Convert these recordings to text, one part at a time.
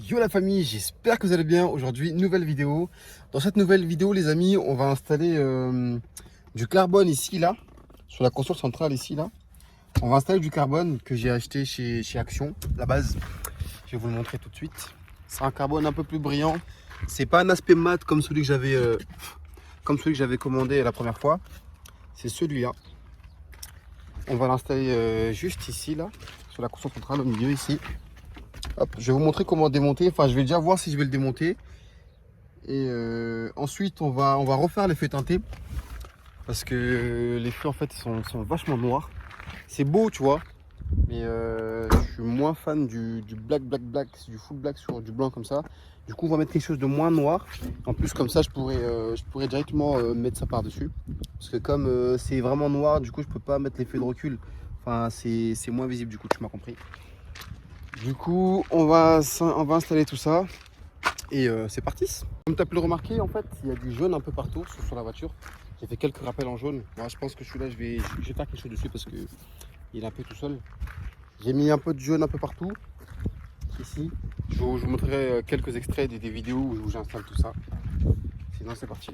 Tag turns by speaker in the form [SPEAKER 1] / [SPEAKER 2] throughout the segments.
[SPEAKER 1] Yo la famille, j'espère que vous allez bien. Aujourd'hui, nouvelle vidéo. Dans cette nouvelle vidéo, les amis, on va installer du carbone ici, là, sur la console centrale ici, là. On va installer du carbone que j'ai acheté chez Action, la base. Je vais vous le montrer tout de suite. C'est un carbone un peu plus brillant. C'est pas un aspect mat comme celui que j'avais commandé la première fois. C'est celui-là. On va l'installer juste ici, là, sur la console centrale, au milieu ici. Hop, je vais vous montrer comment démonter. Enfin, je vais déjà voir si je vais le démonter. Et ensuite, on va refaire les feux teintés. Parce que les feux, en fait, sont vachement noirs. C'est beau, tu vois. Mais je suis moins fan du black, du full black sur du blanc comme ça. Du coup, on va mettre quelque chose de moins noir. En plus, comme ça, je pourrais directement mettre ça par-dessus. Parce que comme c'est vraiment noir, du coup, je peux pas mettre l'effet de recul. Enfin, c'est moins visible, du coup, tu m'as compris. Du coup, on va installer tout ça et c'est parti. Comme tu as pu le remarquer, en fait, il y a du jaune un peu partout sur la voiture. J'ai fait quelques rappels en jaune. Moi, je pense que celui-là, je vais faire quelque chose dessus parce qu'il est un peu tout seul. J'ai mis un peu de jaune un peu partout, ici. Je vous montrerai quelques extraits des vidéos où j'installe tout ça. Sinon, c'est parti.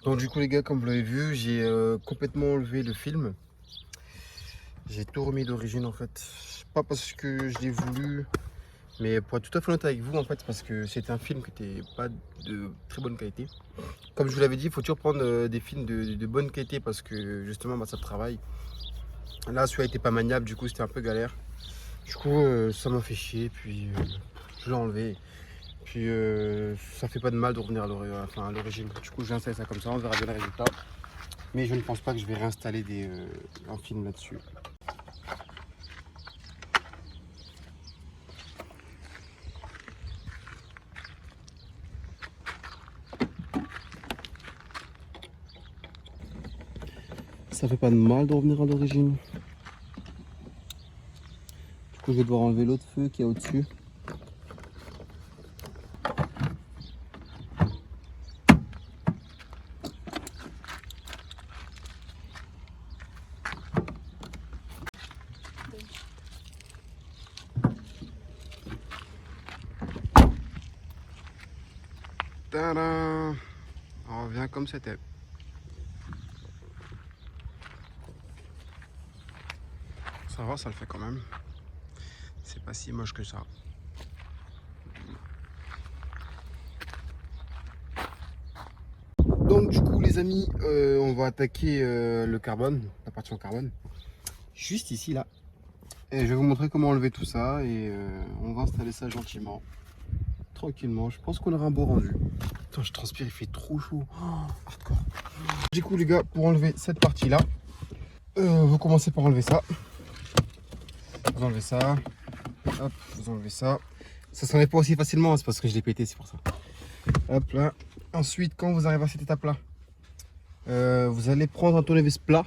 [SPEAKER 1] Donc du coup les gars, comme vous l'avez vu, j'ai complètement enlevé le film. J'ai tout remis d'origine en fait. Pas parce que je l'ai voulu, mais pour être tout à fait honnête avec vous en fait, parce que c'est un film qui n'était pas de très bonne qualité. Comme je vous l'avais dit, il faut toujours prendre des films de bonne qualité parce que justement ça travaille. Là celui-là était pas maniable, du coup c'était un peu galère. Du coup ça m'a fait chier, puis je l'ai enlevé. Puis ça fait pas de mal de revenir à l'origine. Du coup j'ai installé ça comme ça, on verra bien le résultat. Mais je ne pense pas que je vais réinstaller un film là-dessus. Ça fait pas de mal de revenir à l'origine. Du coup je vais devoir enlever l'autre feu qui est au-dessus. Tadam! On revient comme c'était. Ça va, ça le fait quand même. C'est pas si moche que ça. Donc du coup les amis, on va attaquer le carbone, la partie en carbone. Juste ici là. Et je vais vous montrer comment enlever tout ça et on va installer ça gentiment. Tranquillement, je pense qu'on aura un beau rendu. Putain, je transpire, il fait trop chaud. Oh, hardcore. Du coup les gars, pour enlever cette partie là, vous commencez par enlever ça. Vous enlevez ça. Hop, vous enlevez ça. Ça s'enlève pas aussi facilement, c'est parce que je l'ai pété, c'est pour ça. Hop là. Ensuite, quand vous arrivez à cette étape-là, vous allez prendre un tournevis plat.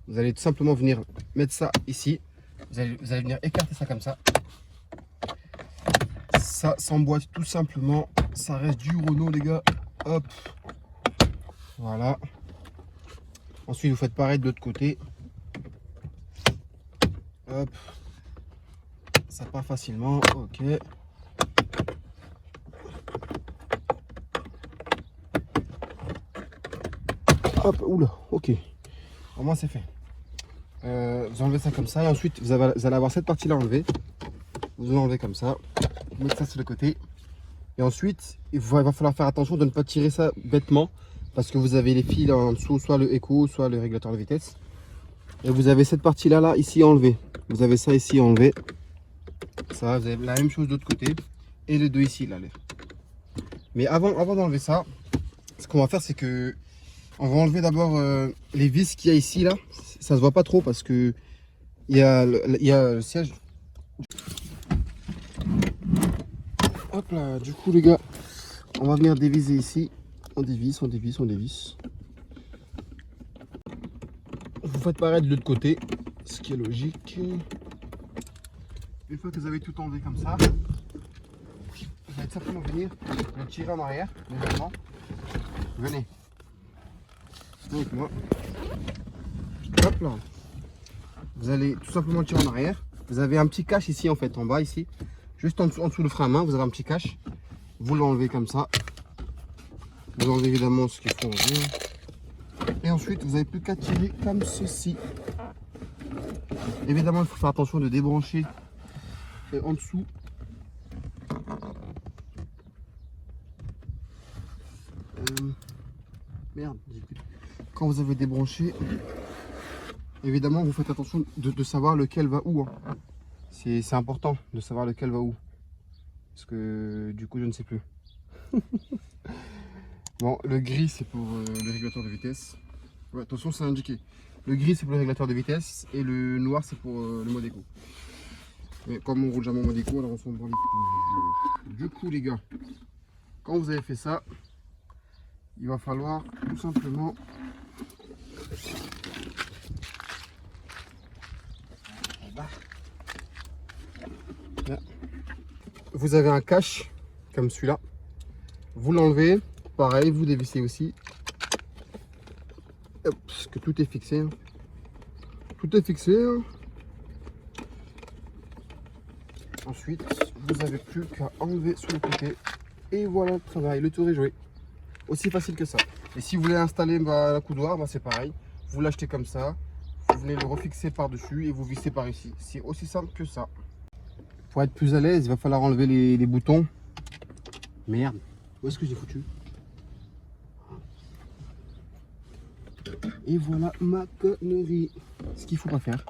[SPEAKER 1] Vous allez tout simplement venir mettre ça ici. Vous allez venir écarter ça comme ça. Ça s'emboîte tout simplement. Ça reste du Renault, les gars. Hop. Voilà. Ensuite, vous faites pareil de l'autre côté. Hop. Ça part facilement. Ok. Hop. Oula. Ok. Au moins, c'est fait. Vous enlevez ça comme ça. Et ensuite, vous allez avoir cette partie-là enlevée. Vous l'enlevez comme ça. Vous mettez ça sur le côté. Et ensuite, il va falloir faire attention de ne pas tirer ça bêtement. Parce que vous avez les fils en dessous, soit le écho, soit le régulateur de vitesse. Et vous avez cette partie-là, là, ici enlevée. Vous avez ça ici enlevé. Ça, vous avez la même chose de l'autre côté. Et les deux ici, là. Mais avant d'enlever ça, ce qu'on va faire, c'est que on va enlever d'abord les vis qu'il y a ici, là. Ça se voit pas trop parce que il y a le siège. Hop là, du coup, les gars, on va venir déviser ici. On dévisse, on dévisse, on dévisse. Vous faites pareil de l'autre côté, ce qui est logique. Une fois que vous avez tout enlevé comme ça, vous allez simplement venir le tirer en arrière, légèrement. Venez. Venez avec moi. Hop là. Vous allez tout simplement le tirer en arrière. Vous avez un petit cache ici en fait, en bas ici. Juste en dessous le frein à main, vous avez un petit cache. Vous l'enlevez comme ça. Vous enlevez évidemment ce qu'il faut enlever. Et ensuite, vous n'avez plus qu'à tirer comme ceci. Évidemment, il faut faire attention de débrancher en dessous. Merde. Quand vous avez débranché, évidemment, vous faites attention de savoir lequel va où. Hein. C'est important de savoir lequel va où. Parce que du coup, je ne sais plus. Bon, le gris, c'est pour le régulateur de vitesse. Ouais, attention, c'est indiqué. Le gris, c'est pour le régulateur de vitesse. Et le noir, c'est pour le mode éco. Mais comme on roule jamais en mode éco, alors on s'en branle. Du coup, les gars, quand vous avez fait ça, il va falloir tout simplement là. Vous avez un cache comme celui-là. Vous l'enlevez. Pareil, vous dévissez aussi. Hop, parce que tout est fixé. Hein. Tout est fixé. Hein. Ensuite, vous n'avez plus qu'à enlever sur le côté. Et voilà le travail. Le tour est joué. Aussi facile que ça. Et si vous voulez installer la coudoir, c'est pareil. Vous l'achetez comme ça. Vous venez le refixer par-dessus et vous vissez par ici. C'est aussi simple que ça. Pour être plus à l'aise, il va falloir enlever les boutons. Merde. Où est-ce que j'ai foutu? Et voilà ma connerie. Ce qu'il ne faut pas faire.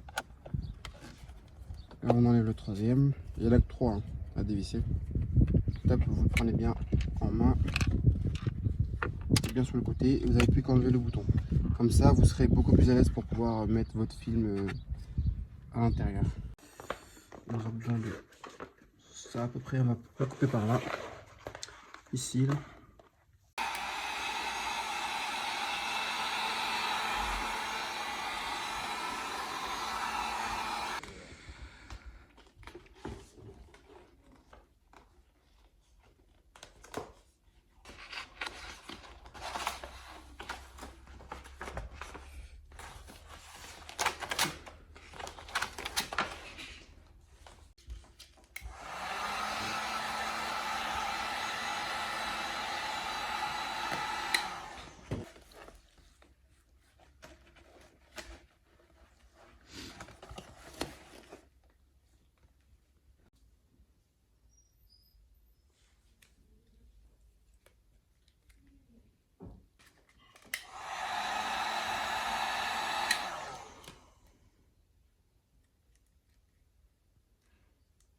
[SPEAKER 1] Là, on enlève le troisième. Il y en a que 3 à dévisser. Top, vous le prenez bien en main. Bien sur le côté. Et vous n'avez plus qu'à enlever le bouton. Comme ça, vous serez beaucoup plus à l'aise pour pouvoir mettre votre film à l'intérieur. On aura besoin de ça à peu près. On va couper par là. Ici, là.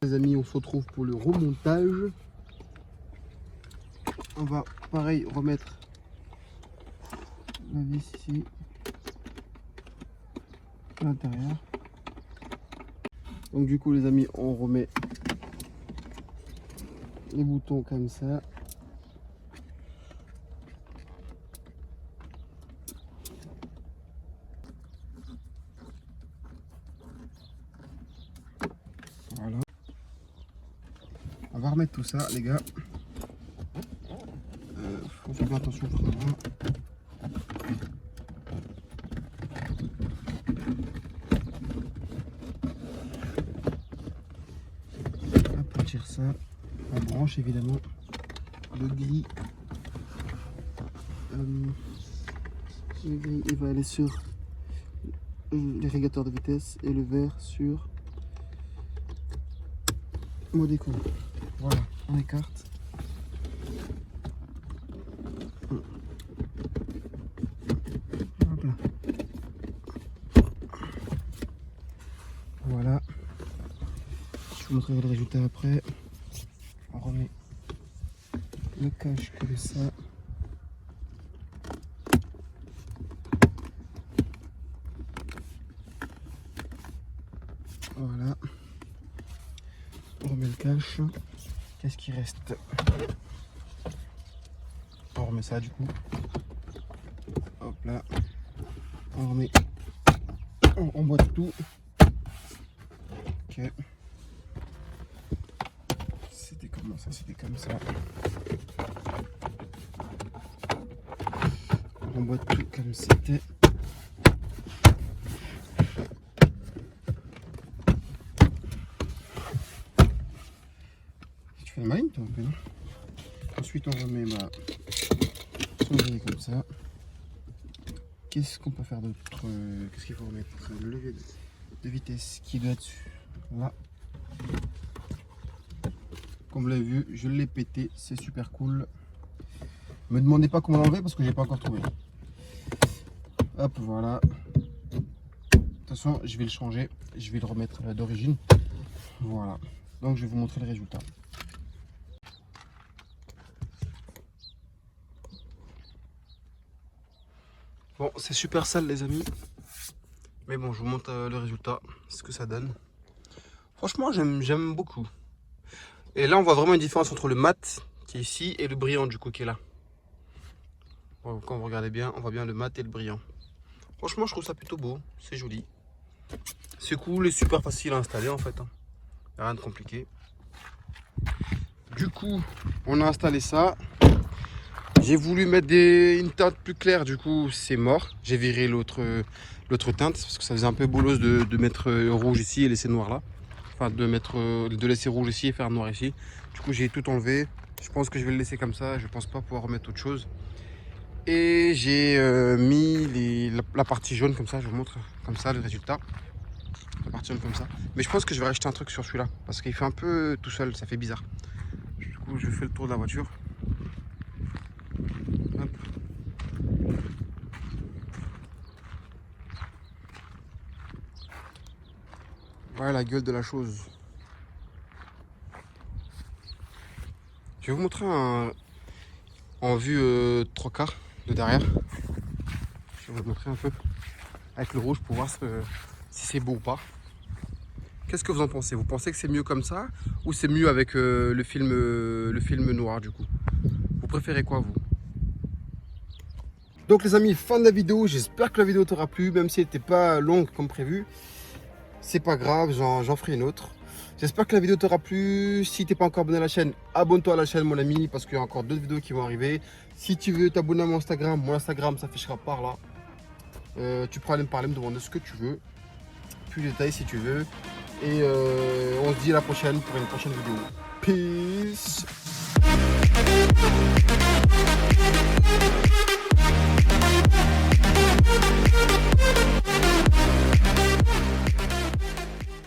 [SPEAKER 1] Les amis, on se retrouve pour le remontage. On va pareil remettre la vis ici à l'intérieur. Donc du coup les amis, on remet les boutons comme ça. On va remettre tout ça, les gars. Faut faire attention, frérot. On tire ça. On branche évidemment le gris. Le gris, il va aller sur les régulateurs de vitesse et le vert sur mode éco. Voilà, on écarte. Hop là. Voilà. Je vous montrerai le résultat après. On remet le cache comme ça. Voilà. On remet le cache. Qu'est-ce qui reste? On remet ça du coup. Hop là. On remet. On emboîte tout. Ok. C'était comment ça? C'était comme ça. On emboîte tout comme c'était. Tu fais le marine toi un peu, non? Ensuite on remet ma sonnerie comme ça. Qu'est-ce qu'on peut faire d'autre? Qu'est-ce qu'il faut remettre? Le levier de vitesse qui doit être là. Comme vous l'avez vu, je l'ai pété, c'est super cool. Me demandez pas comment l'enlever parce que j'ai pas encore trouvé. Hop, voilà. De toute façon, je vais le changer, je vais le remettre d'origine. Voilà. Donc je vais vous montrer le résultat. Bon, c'est super sale les amis. Mais bon, je vous montre le résultat, ce que ça donne. Franchement, j'aime beaucoup. Et là, on voit vraiment une différence entre le mat qui est ici et le brillant du coup qui est là. Bon, quand vous regardez bien, on voit bien le mat et le brillant. Franchement, je trouve ça plutôt beau, c'est joli. C'est cool et super facile à installer en fait. Rien de compliqué. Du coup, on a installé ça. J'ai voulu mettre une teinte plus claire, du coup c'est mort. J'ai viré l'autre teinte parce que ça faisait un peu boulos de mettre rouge ici et laisser noir là. Enfin de laisser rouge ici et faire noir ici. Du coup j'ai tout enlevé. Je pense que je vais le laisser comme ça. Je pense pas pouvoir remettre autre chose. Et j'ai mis la partie jaune comme ça. Je vous montre comme ça le résultat. La partie jaune comme ça. Mais je pense que je vais racheter un truc sur celui-là parce qu'il fait un peu tout seul. Ça fait bizarre. Du coup je fais le tour de la voiture. Hop. Voilà la gueule de la chose. Je vais vous montrer en vue 3 quarts de derrière. Je vais vous montrer un peu avec le rouge pour voir si c'est beau ou pas. Qu'est-ce que vous en pensez? Vous pensez que c'est mieux comme ça ou c'est mieux avec le film noir du coup? Vous préférez quoi vous? Donc les amis, fin de la vidéo, j'espère que la vidéo t'aura plu, même si elle n'était pas longue comme prévu. C'est pas grave, j'en ferai une autre. J'espère que la vidéo t'aura plu. Si t'es pas encore abonné à la chaîne, abonne-toi à la chaîne mon ami, parce qu'il y a encore d'autres vidéos qui vont arriver. Si tu veux t'abonner à mon Instagram s'affichera par là. Tu pourras aller me parler, me demander ce que tu veux. Plus de détails si tu veux. Et on se dit à la prochaine pour une prochaine vidéo. Peace.